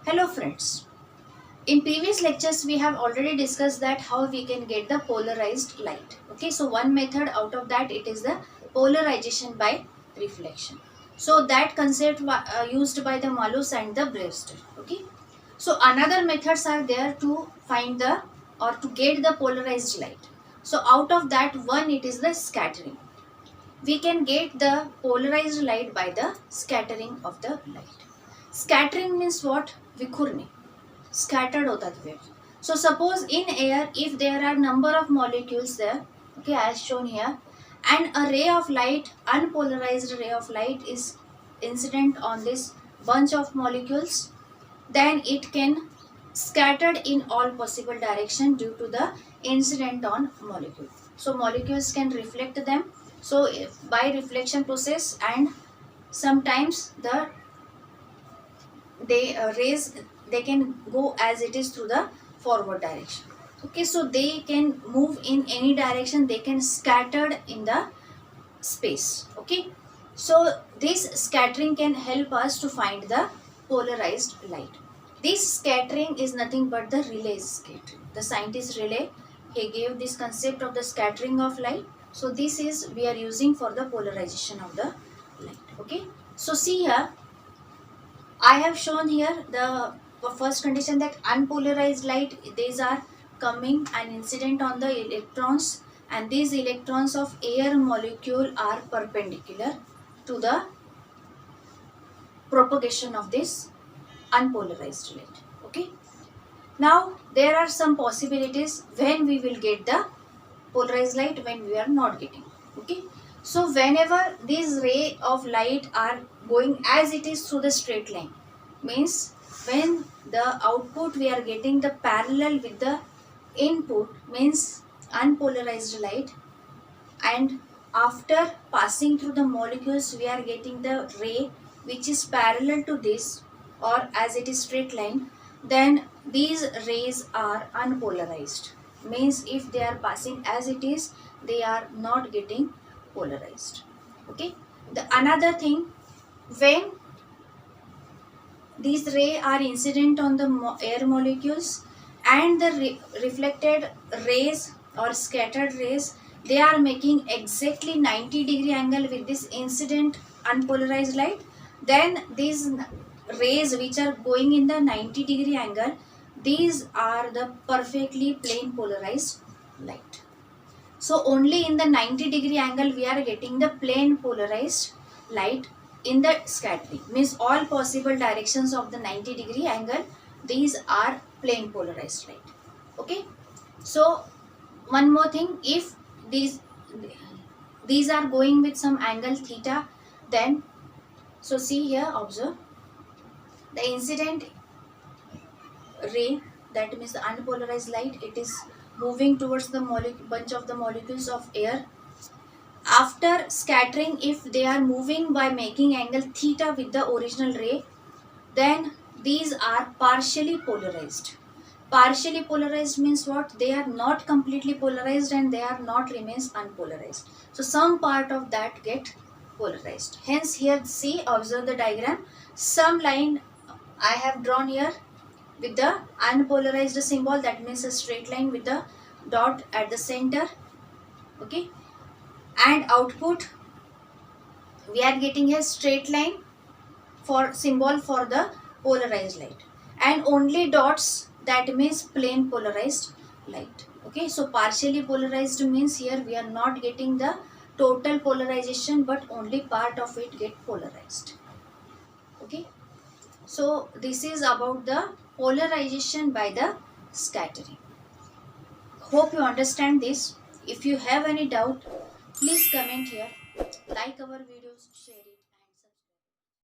Hello friends. In previous lectures we have already discussed that how we can get the polarized light. Okay, so one method out of that it is the polarization by reflection. So that concept used by the Malus and the Brewster. Okay, so another methods are there to find the or to get the polarized light. So out of that one it is the scattering. We can get the polarized light by the scattering of the light. Scattering means what? विखुरणे. Scattered होतात waves. So suppose in air if there are number of molecules there, okay, as shown here, and a ray of light, unpolarized ray of light is incident on this bunch of molecules, then it can scattered in all possible direction due to the incident on molecule. So molecules can reflect them. So by reflection process, and sometimes the rays they can go as it is through the forward direction. Okay, so they can move in any direction, they can scattered in the space. Okay, so this scattering can help us to find the polarized light. This scattering is nothing but the Rayleigh scattering. The scientist Rayleigh, he gave this concept of the scattering of light. So this is we are using for the polarization of the light. Okay, so see here, I have shown here the first condition that unpolarized light, these are coming and incident on the electrons, and these electrons of air molecule are perpendicular to the propagation of this unpolarized light. Okay. Now there are some possibilities when we will get the polarized light, when we are not getting. Okay. So whenever these ray of light are going as it is through the straight line, means when the output we are getting the parallel with the input, means unpolarized light, and after passing through the molecules we are getting the ray which is parallel to this or as it is straight line, then these rays are unpolarized. Means if they are passing as it is, they are not getting polarized. Okay, the another thing, when these rays are incident on the air molecules, and the reflected rays or scattered rays, they are making exactly 90-degree angle with this incident unpolarized light. Then these rays which are going in the 90-degree angle, these are the perfectly plane polarized light. So only in the 90-degree angle we are getting the plane polarized light in the scattering. Means all possible directions of the 90-degree angle, these are plane polarized light. Okay. So one more thing, if these are going with some angle theta, then so see here, observe the incident ray, that means the unpolarized light, it is moving towards the bunch of the molecules of air. After scattering, if they are moving by making angle theta with the original ray, then these are partially polarized. Partially polarized means what? They are not completely polarized and they are not remains unpolarized. So some part of that get polarized. Hence here see, observe the diagram. Some line I have drawn here with the unpolarized symbol, that means a straight line with the dot at the center. Okay, and output we are getting a straight line for symbol for the polarized light, and only dots, that means plane polarized light. Okay, so partially polarized means here we are not getting the total polarization but only part of it get polarized. Okay, so this is about the polarization by the scattering. Hope you understand this. If you have any doubt, please comment here, like our videos, share it.